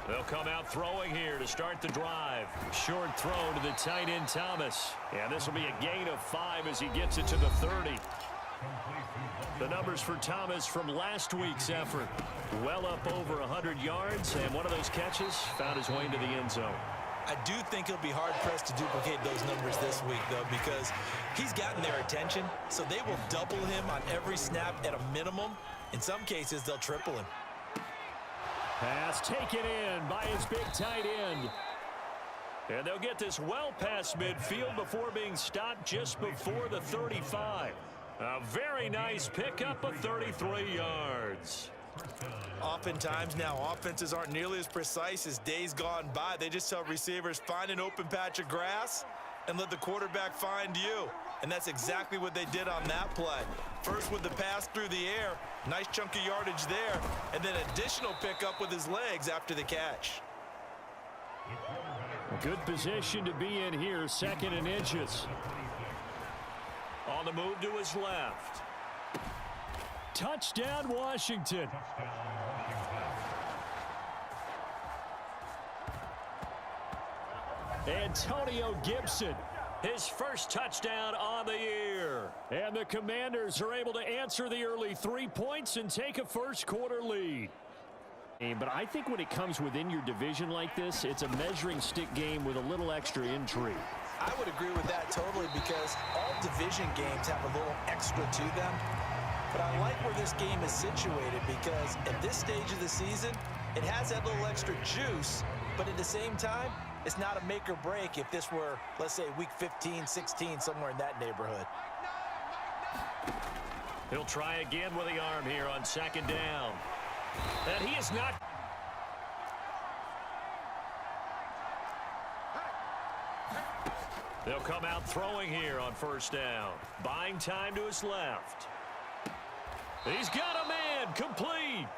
They'll come out throwing here to start the drive. Short throw to the tight end, Thomas. And this will be a gain of 5 as he gets it to the 30. The numbers for Thomas from last week's effort. Well up over 100 yards, and one of those catches found his way into the end zone. I do think he'll be hard-pressed to duplicate those numbers this week, though, because he's gotten their attention, so they will double him on every snap at a minimum. In some cases, they'll triple him. Pass taken in by his big tight end. And they'll get this well past midfield before being stopped just before the 35. A very nice pickup of 33 yards. Oftentimes now, offenses aren't nearly as precise as days gone by. They just tell receivers, find an open patch of grass and let the quarterback find you. And that's exactly what they did on that play. First with the pass through the air, nice chunk of yardage there, and then additional pickup with his legs after the catch. Good position to be in here, 2nd and inches. On the move to his left. Touchdown, Washington. Antonio Gibson, his first touchdown on the year. And the Commanders are able to answer the early 3 points and take a first-quarter lead. But I think when it comes within your division like this, it's a measuring stick game with a little extra intrigue. I would agree with that totally, because all division games have a little extra to them. But I like where this game is situated, because at this stage of the season, it has that little extra juice, but at the same time, it's not a make or break if this were, let's say, week 15, 16, somewhere in that neighborhood. He'll try again with the arm here on 2nd down. And he is not. They'll come out throwing here on 1st down. Buying time to his left. He's got a man, complete.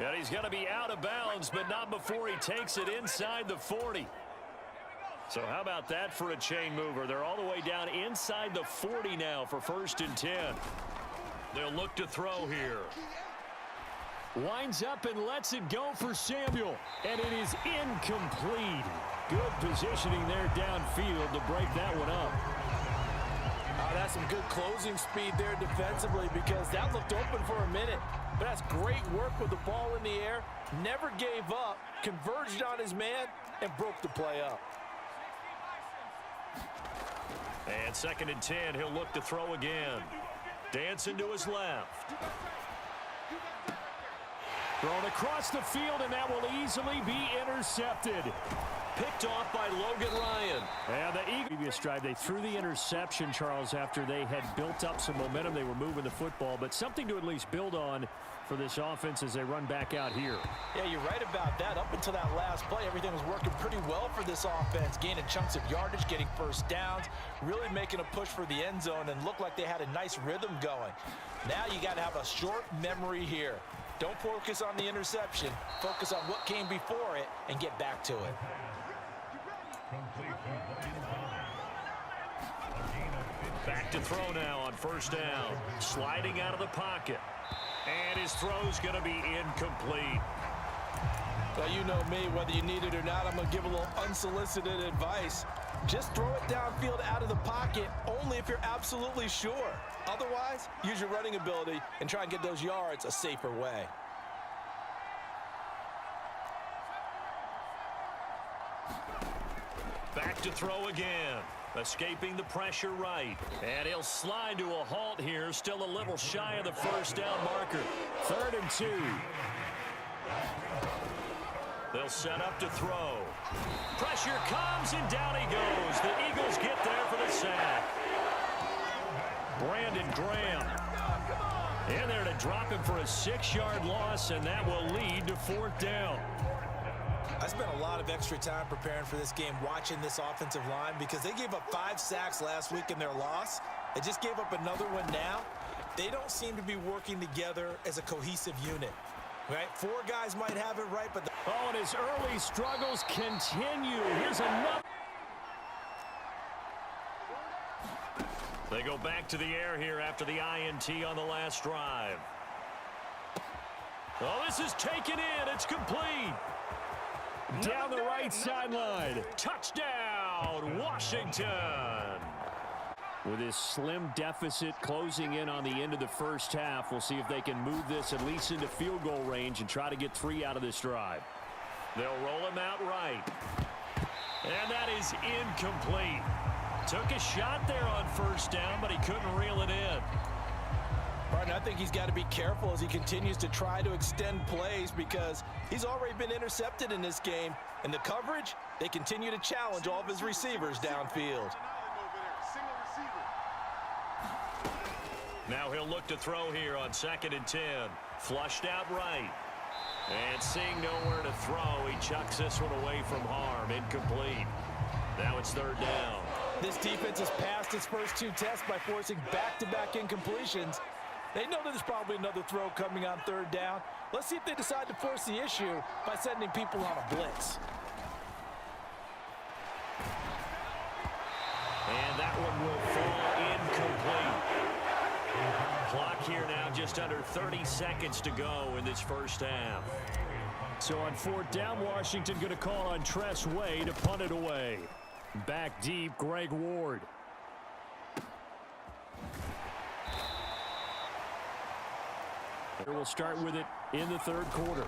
And he's going to be out of bounds, but not before he takes it inside the 40. So how about that for a chain mover? They're all the way down inside the 40 now for 1st and 10. They'll look to throw here. Winds up and lets it go for Samuel. And it is incomplete. Good positioning there downfield to break that one up. That's some good closing speed there defensively, because that looked open for a minute. But that's great work with the ball in the air. Never gave up, converged on his man, and broke the play up. And 2nd and 10, he'll look to throw again. Dancing to his left. Thrown across the field, and that will easily be intercepted. Picked off by Logan Ryan. And the Eagles, previous drive, they threw the interception, Charles, after they had built up some momentum. They were moving the football, but something to at least build on for this offense as they run back out here. Yeah, you're right about that. Up until that last play, everything was working pretty well for this offense, gaining chunks of yardage, getting 1st downs, really making a push for the end zone, and looked like they had a nice rhythm going. Now you got to have a short memory here. Don't focus on the interception. Focus on what came before it and get back to it. Back to throw now on 1st down. Sliding out of the pocket. And his throw's going to be incomplete. Well, you know me, whether you need it or not, I'm going to give a little unsolicited advice. Just throw it downfield out of the pocket only if you're absolutely sure. Otherwise, use your running ability and try and get those yards a safer way. Back to throw again. Escaping the pressure right. And he'll slide to a halt here. Still a little shy of the 1st down marker. 3rd and 2. They'll set up to throw. Pressure comes, and down he goes. The Eagles get there for the sack. Brandon Graham in there to drop him for a 6-yard loss, and that will lead to 4th down. I spent a lot of extra time preparing for this game, watching this offensive line, because they gave up 5 sacks last week in their loss. They just gave up another one now. They don't seem to be working together as a cohesive unit. Right? 4 guys might have it right, but and his early struggles continue. Here's another. They go back to the air here after the INT on the last drive. Oh, this is taken in. It's complete. Down the right sideline. Touchdown, Washington. With this slim deficit closing in on the end of the first half, we'll see if they can move this at least into field goal range and try to get 3 out of this drive. They'll roll him out right. And that is incomplete. Took a shot there on first down, but he couldn't reel it in. Martin, I think he's got to be careful as he continues to try to extend plays because he's already been intercepted in this game. And the coverage, they continue to challenge all of his receivers downfield. Now he'll look to throw here on 2nd and 10. Flushed out right. And seeing nowhere to throw, he chucks this one away from harm. Incomplete. Now it's 3rd down. This defense has passed its first 2 tests by forcing back-to-back incompletions. They know that there's probably another throw coming on 3rd down. Let's see if they decide to force the issue by sending people on a blitz. And that one will fall incomplete. Clock here now just under 30 seconds to go in this first half. So on 4th down, Washington going to call on Tress Way to punt it away. Back deep, Greg Ward. We'll start with it in the 3rd quarter.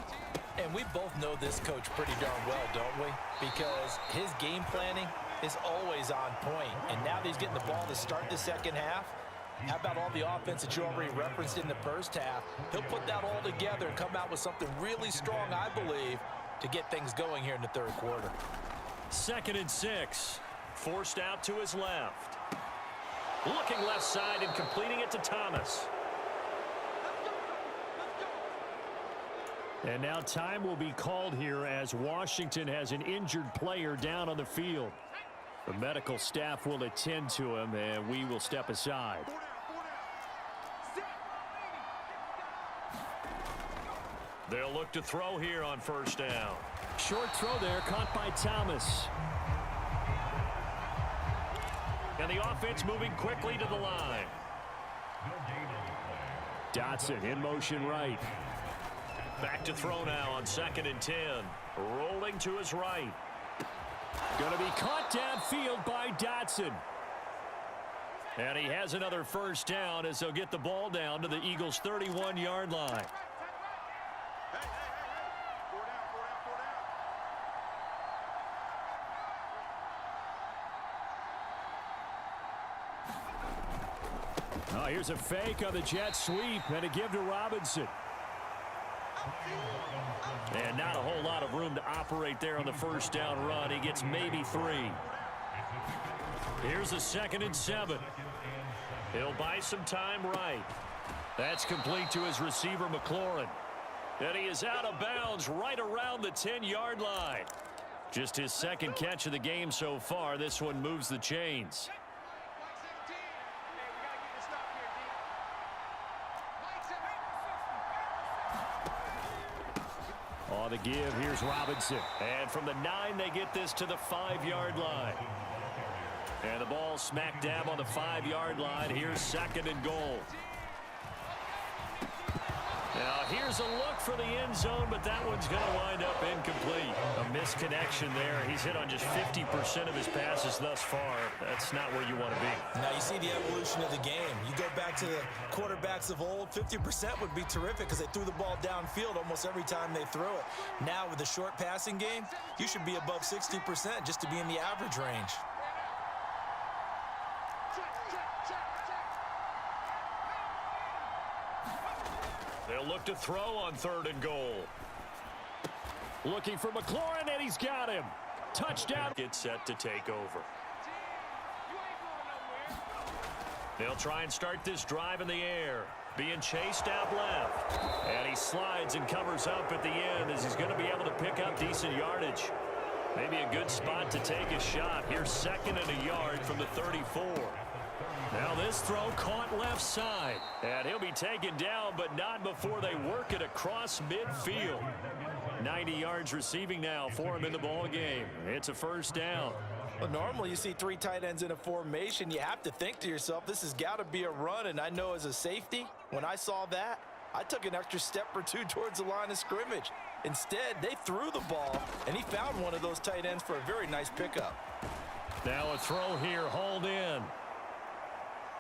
And we both know this coach pretty darn well, don't we? Because his game planning is always on point. And now that he's getting the ball to start the 2nd half, how about all the offense that you already referenced in the first half? He'll put that all together and come out with something really strong, I believe, to get things going here in the 3rd quarter. 2nd and 6. Forced out to his left. Looking left side and completing it to Thomas. And now time will be called here as Washington has an injured player down on the field. The medical staff will attend to him, and we will step aside. They'll look to throw here on 1st down. Short throw there, caught by Thomas. And the offense moving quickly to the line. Dotson in motion right. Back to throw now on 2nd and 10. Rolling to his right. Going to be caught downfield by Dotson. And he has another first down as they'll get the ball down to the Eagles' 31-yard line. Oh, here's a fake on the jet sweep and a give to Robinson. And not a whole lot of room to operate there on the first down run. He gets maybe 3. Here's a 2nd and 7. He'll buy some time right. That's complete to his receiver, McLaurin. And he is out of bounds right around the 10-yard line. Just his 2nd catch of the game so far. This one moves the chains. On the give, here's Robinson. And from the 9, they get this to the 5-yard line. And the ball smack dab on the 5-yard line. Here's 2nd and goal. Now here's a look for the end zone, but that one's going to wind up incomplete. A misconnection there. He's hit on just 50% of his passes thus far. That's not where you want to be. Now you see the evolution of the game. You go back to the quarterbacks of old, 50% would be terrific because they threw the ball downfield almost every time they threw it. Now with the short passing game, you should be above 60% just to be in the average range. They'll look to throw on 3rd and goal. Looking for McLaurin, and he's got him. Touchdown. Gets set to take over. They'll try and start this drive in the air. Being chased out left. And he slides and covers up at the end as he's going to be able to pick up decent yardage. Maybe a good spot to take a shot. Here's 2nd and a yard from the 34. Now this throw caught left side. And he'll be taken down, but not before they work it across midfield. 90 yards receiving now for him in the ball game. It's a first down. Well, normally you see 3 tight ends in a formation. You have to think to yourself, this has got to be a run. And I know as a safety, when I saw that, I took an extra step or two towards the line of scrimmage. Instead, they threw the ball, and he found one of those tight ends for a very nice pickup. Now a throw here, hauled in.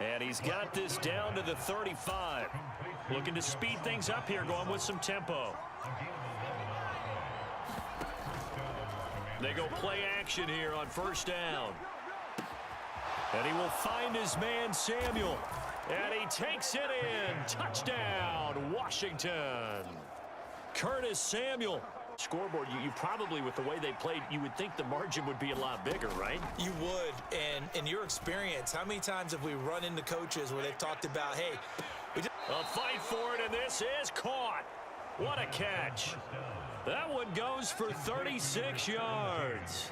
And he's got this down to the 35. Looking to speed things up here, going with some tempo. They go play action here on first down. And he will find his man, Samuel. And he takes it in. Touchdown, Washington. Curtis Samuel. Scoreboard, you probably, with the way they played, you would think the margin would be a lot bigger, right? You would. And in your experience, how many times have we run into coaches where they've talked about, hey, a fight for it, and this is caught. What a catch. That one goes for 36 yards.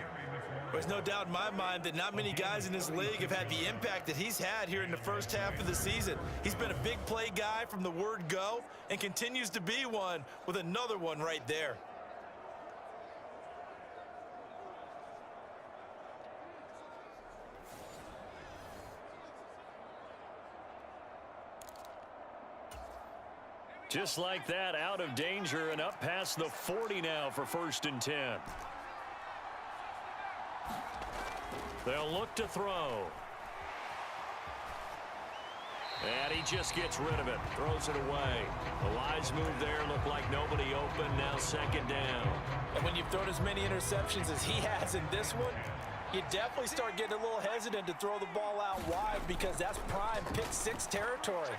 There's no doubt in my mind that not many guys in this league have had the impact that he's had here in the first half of the season. He's been a big play guy from the word go and continues to be one with another one right there. Just like that, out of danger and up past the 40 now for 1st and 10. They'll look to throw. And he just gets rid of it, throws it away. The wise move there, looked like nobody open, now 2nd down. And when you've thrown as many interceptions as he has in this one, you definitely start getting a little hesitant to throw the ball out wide because that's prime pick-6 territory.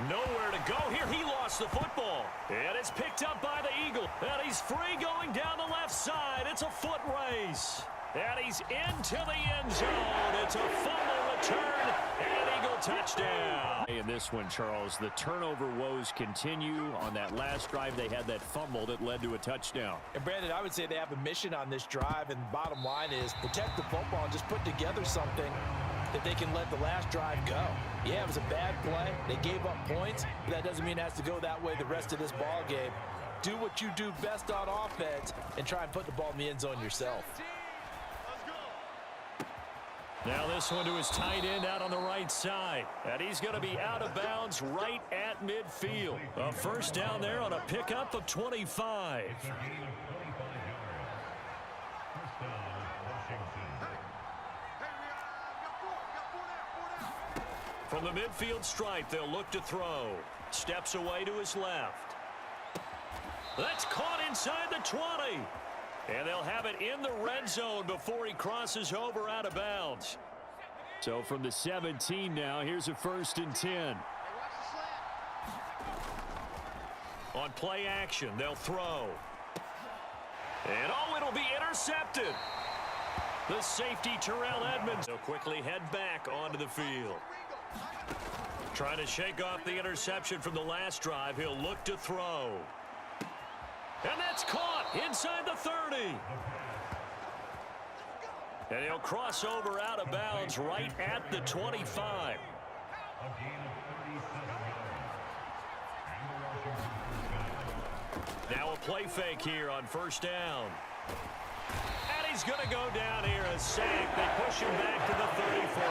Nowhere to go here. He lost the football. And it's picked up by the Eagle. And he's free going down the left side. It's a foot race. And he's into the end zone. It's a fumble return and an Eagle touchdown. In this one, Charles, the turnover woes continue. On that last drive, they had that fumble that led to a touchdown. And Brandon, I would say they have a mission on this drive, and the bottom line is protect the football and just put together something that they can let the last drive go. Yeah, it was a bad play. They gave up points, but that doesn't mean it has to go that way the rest of this ball game. Do what you do best on offense and try and put the ball in the end zone yourself. Now this one to his tight end out on the right side. And he's going to be out of bounds right at midfield. A 1st down there on a pickup of 25. From the midfield stripe, they'll look to throw. Steps away to his left. That's caught inside the 20. And they'll have it in the red zone before he crosses over out of bounds. So from the 17 now, here's a 1st and 10. On play action, they'll throw. And oh, it'll be intercepted. The safety, Terrell Edmonds, will quickly head back onto the field. Trying to shake off the interception from the last drive. He'll look to throw. And that's caught inside the 30. And he'll cross over out of bounds right at the 25. Now a play fake here on 1st down. And he's going to go down here, a sack. They push him back to the 34.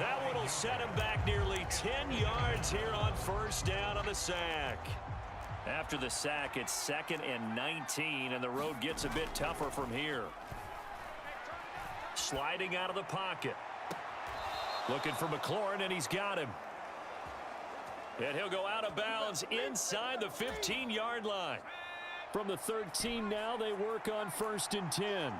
That one will set him back nearly 10 yards here on 1st down on the sack. After the sack, it's 2nd and 19, and the road gets a bit tougher from here. Sliding out of the pocket. Looking for McLaurin, and he's got him. And he'll go out of bounds inside the 15-yard line. From the 13 now, they work on 1st and 10.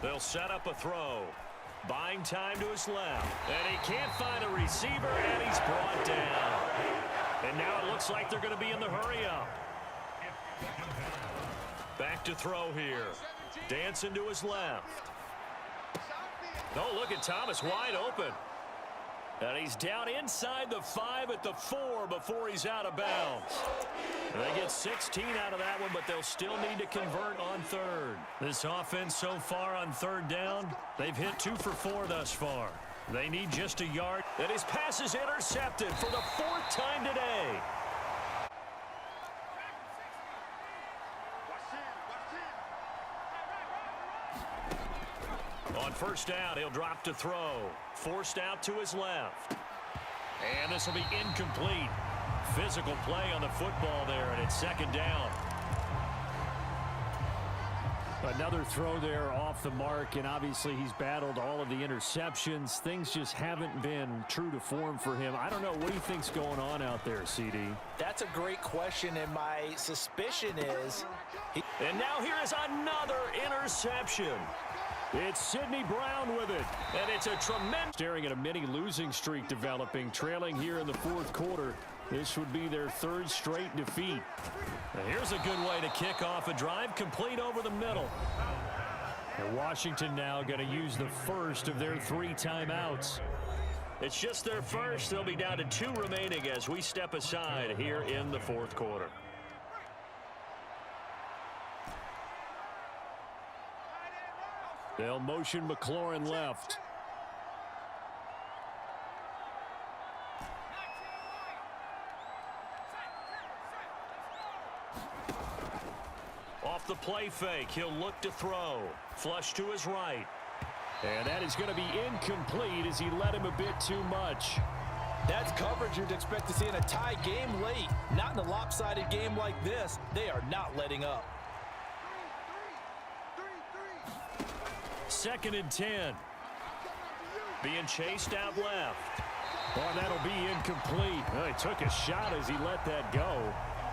They'll set up a throw. Buying time to his left. And he can't find a receiver, and he's brought down. And now it looks like they're going to be in the hurry-up. Back to throw here. Dancing to his left. Oh, look at Thomas wide open. And he's down inside the 5 at the 4 before he's out of bounds. And they get 16 out of that one, but they'll still need to convert on 3rd. This offense so far on 3rd down, they've hit 2 for 4 thus far. They need just a yard. And his pass is intercepted for the 4th time today. On first down, he'll drop to throw. Forced out to his left. And this will be incomplete. Physical play on the football there, and it's 2nd down. Another throw there off the mark, and obviously he's battled all of the interceptions. Things just haven't been true to form for him. I don't know. What do you think's going on out there, CD? That's a great question, and my suspicion is... And now here is another interception. It's Sidney Brown with it, and it's a tremendous... Staring at a mini losing streak developing, trailing here in the 4th quarter. This would be their 3rd straight defeat. Now here's a good way to kick off a drive, complete over the middle. And Washington now going to use the first of their 3 timeouts. It's just their first. They'll be down to 2 remaining as we step aside here in the 4th quarter. They'll motion McLaurin left. Off the play fake, he'll look to throw. Flush to his right. And that is going to be incomplete as he led him a bit too much. That's coverage you'd expect to see in a tie game late. Not in a lopsided game like this. They are not letting up. 2nd and 10. Being chased out left. Oh, that'll be incomplete. Well, he took a shot as he let that go.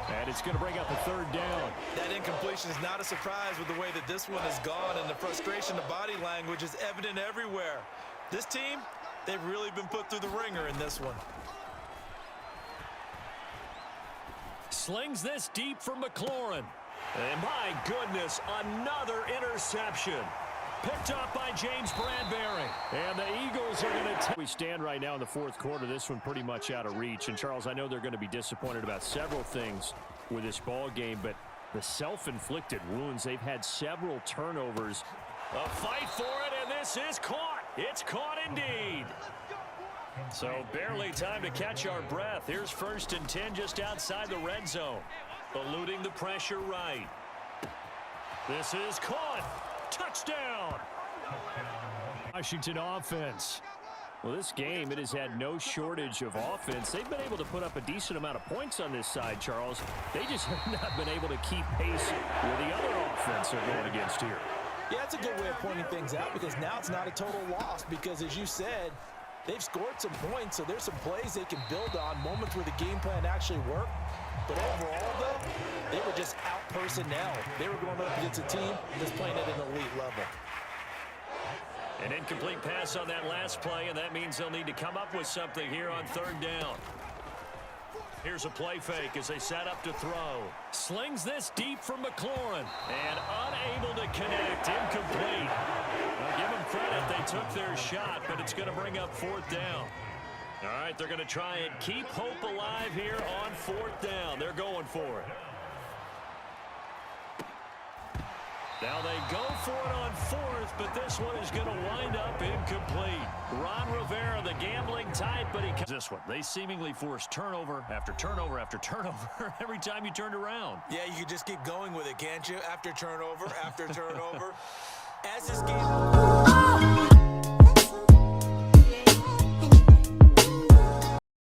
And it's going to bring up a 3rd down. That incompletion is not a surprise with the way that this one has gone, and the frustration, the body language is evident everywhere. This team, they've really been put through the ringer in this one. Slings this deep for McLaurin. And my goodness, another interception. Picked up by James Bradbury. And the Eagles are going to... We stand right now in the 4th quarter. This one pretty much out of reach. And, Charles, I know they're going to be disappointed about several things with this ball game, but the self-inflicted wounds, they've had several turnovers. A fight for it, and this is caught. It's caught indeed. So barely time to catch our breath. Here's 1st and 10 just outside the red zone. Eluding the pressure right. This is caught. Touchdown! Washington offense. Well, this game, it has had no shortage of offense. They've been able to put up a decent amount of points on this side, Charles. They just have not been able to keep pace with the other offense they're going against here. Yeah, that's a good way of pointing things out because now it's not a total loss because, as you said, they've scored some points, so there's some plays they can build on, moments where the game plan actually worked. But overall, though, they were just out personnel. They were going up against a team that's playing at an elite level. An incomplete pass on that last play, and that means they'll need to come up with something here on 3rd down. Here's a play fake as they set up to throw. Slings this deep for McLaurin, and unable to connect, incomplete. Now give them credit, they took their shot, but it's going to bring up 4th down. All right, they're going to try and keep hope alive here on 4th down. They're going for it. Now they go for it on 4th, but this one is going to wind up incomplete. Ron Rivera, the gambling type, but he... This one, they seemingly forced turnover after turnover after turnover every time you turned around. Yeah, you can just keep going with it, can't you? After turnover, after turnover. As this game...